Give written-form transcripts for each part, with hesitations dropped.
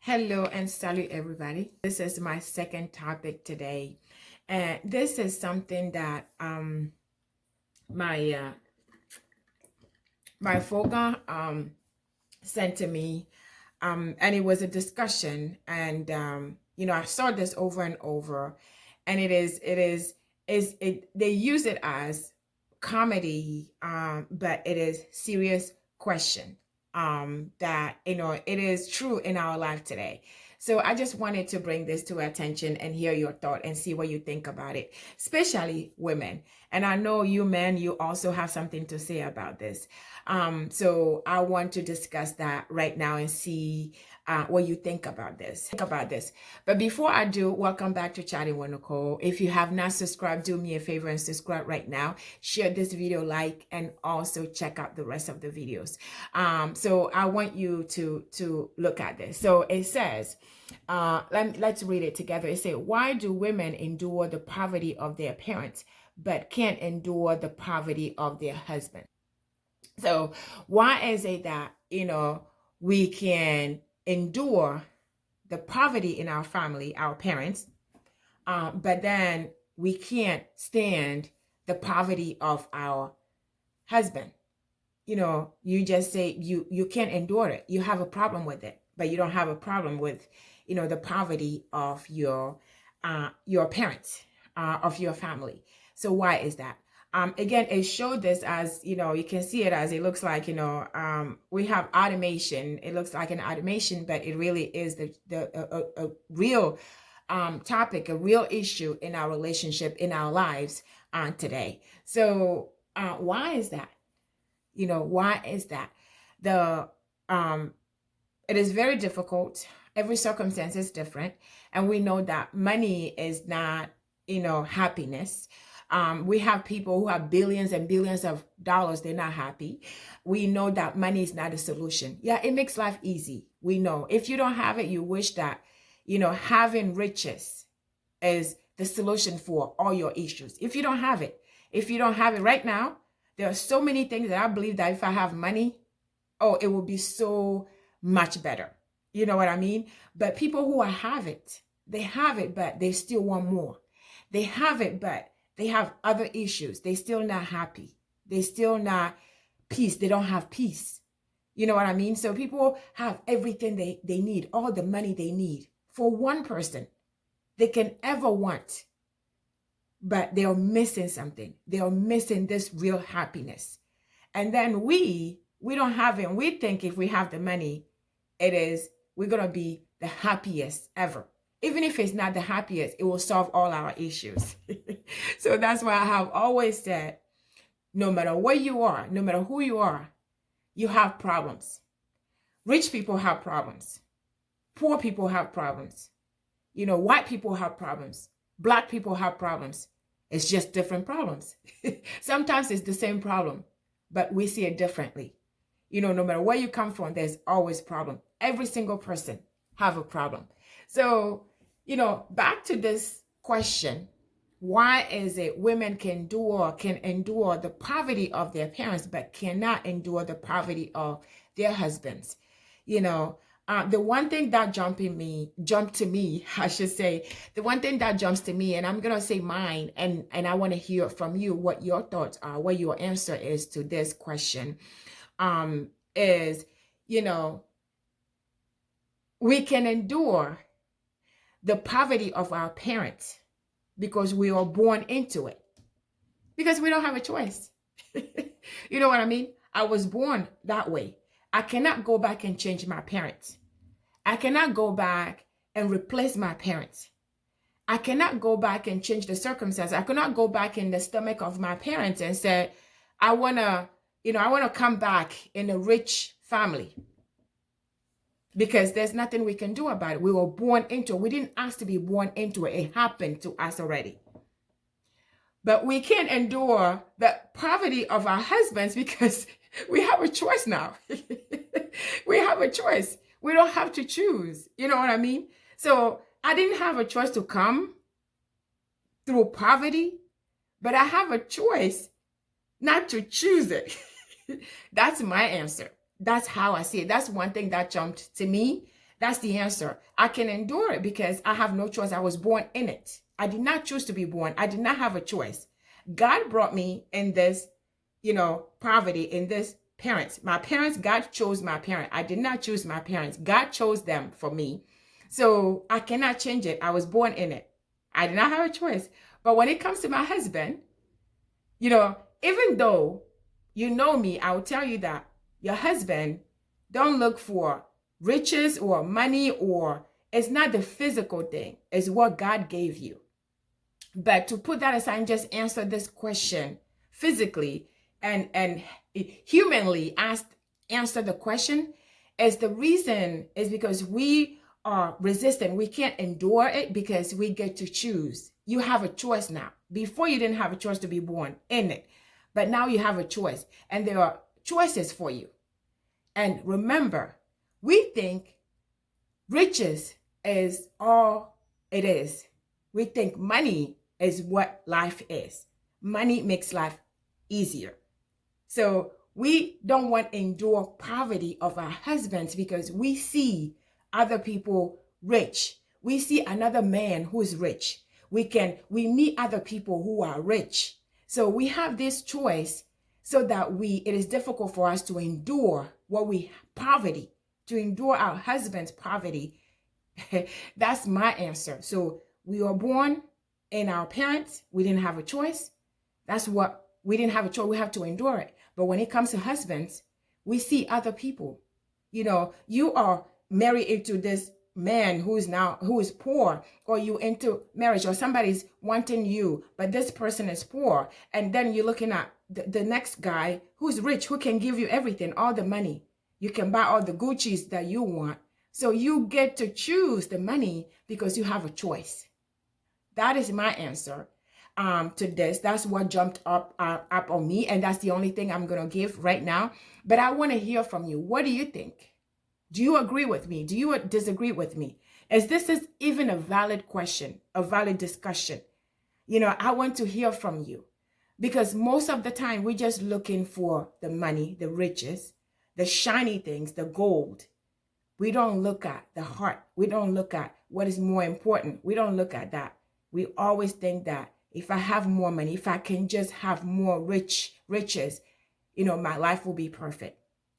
Hello and salute everybody. This is my second topic today. And this is something that my my Foga sent to me. And it was a discussion, and I saw this over and over, and they use it as comedy, but it is serious question that it is true in our life today. So I just wanted to bring this to attention and hear your thought and see what you think about it, especially women. And I know you men, you also have something to say about this. So I want to discuss that right now and see what you think about this. But before I do, welcome back to Chatting with Nicole. If you have not subscribed, do me a favor and subscribe right now. Share this video, like, and also check out the rest of the videos. So I want you to look at this. So it says, let's read it together. It says, why do women endure the poverty of their parents but can't endure the poverty of their husband? So why is it that, we can endure the poverty in our family, our parents, but then we can't stand the poverty of our husband? You just say you can't endure it. You have a problem with it, but you don't have a problem with, the poverty of your parents, of your family. So why is that? Again, it showed this as, you can see it as, it looks like, we have automation. It looks like an automation, but it really is a real topic, a real issue in our relationship, in our lives today. So why is that? Why is that? It is very difficult. Every circumstance is different. And we know that money is not, happiness. We have people who have billions and billions of dollars. They're not happy. We know that money is not a solution. Yeah, it makes life easy. We know if you don't have it, you wish that, having riches is the solution for all your issues. If you don't have it right now, there are so many things that I believe that if I have money, it will be so much better. You know what I mean? But people who have it, but they still want more. They have it, but they have other issues. They still not happy. They still not peace. They don't have peace. You know what I mean? So people have everything they need, all the money they need for one person they can ever want. But they are missing something. They are missing this real happiness. And then we don't have it. And we think if we have the money, we're going to be the happiest ever. Even if it's not the happiest, it will solve all our issues. So that's why I have always said, no matter where you are, no matter who you are, you have problems. Rich people have problems. Poor people have problems. White people have problems. Black people have problems. It's just different problems. Sometimes it's the same problem, but we see it differently. No matter where you come from, there's always a problem. Every single person have a problem. So, back to this question, why is it women can endure the poverty of their parents, but cannot endure the poverty of their husbands? The one thing that jumped to me, I should say, the one thing that jumps to me, and I'm going to say mine, and I want to hear from you what your thoughts are, what your answer is to this question, is, we can endure the poverty of our parents because we are born into it, because we don't have a choice. You know what I mean? I was born that way. I cannot go back and change my parents. I cannot go back and replace my parents. I cannot go back and change the circumstance. I cannot go back in the stomach of my parents and say, I want to come back in a rich family, because there's nothing we can do about it. We were born into it. We didn't ask to be born into it. It happened to us already. But we can't endure the poverty of our husbands because we have a choice now. We have a choice. We don't have to choose. You know what I mean? So I didn't have a choice to come through poverty, but I have a choice not to choose it. That's my answer. That's how I see it. That's one thing that jumped to me That's the answer. I can endure it because I have no choice. I was born in it. I did not choose to be born. I did not have a choice. God brought me in this, poverty, in this parents. My parents, God chose my parent. I did not choose my parents. God chose them for me. So I cannot change it. I was born in it. I did not have a choice. But when it comes to my husband, even though you know me, I will tell you that your husband don't look for riches or money, or it's not the physical thing, it's what God gave you. But to put that aside and just answer this question physically and humanly answer the question, is the reason is because we are resistant. We can't endure it because we get to choose. You have a choice now. Before you didn't have a choice to be born in it, but now you have a choice, and there are choices for you. And remember, we think riches is all it is. We think money is what life is. Money makes life easier. So we don't want to endure poverty of our husbands because we see other people rich. We see another man who is rich. We meet other people who are rich. So we have this choice so that it is difficult for us to endure poverty, to endure our husband's poverty. That's my answer. So we are born in our parents. We didn't have a choice. We didn't have a choice. We have to endure it. But when it comes to husbands, we see other people. You are married into this man who is poor, or you into marriage, or somebody's wanting you, but this person is poor. And then you're looking at the next guy who's rich, who can give you everything, all the money. You can buy all the Gucci's that you want. So you get to choose the money because you have a choice. That is my answer to this. That's what jumped up on me, and that's the only thing I'm going to give right now. But I want to hear from you. What do you think? Do you agree with me? Do you disagree with me? This is even a valid question, a valid discussion? I want to hear from you, because most of the time we're just looking for the money, the riches, the shiny things, the gold. We don't look at the heart. We don't look at what is more important. We don't look at that. We always think that if I have more money, if I can just have more riches, my life will be perfect.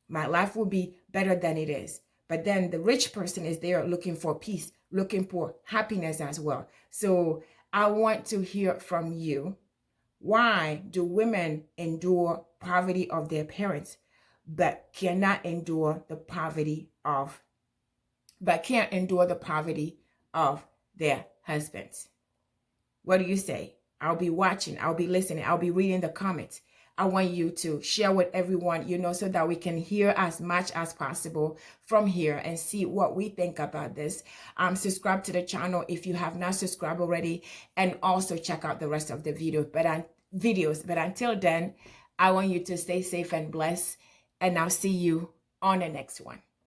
My life will be better than it is. But then the rich person is there looking for peace, looking for happiness as well. So I want to hear from you. Why do women endure poverty of their parents, but can't endure the poverty of their husbands? What do you say? I'll be watching. I'll be listening. I'll be reading the comments. I want you to share with everyone, so that we can hear as much as possible from here and see what we think about this. Subscribe to the channel if you have not subscribed already, and also check out the rest of the videos. But until then, I want you to stay safe and blessed, and I'll see you on the next one.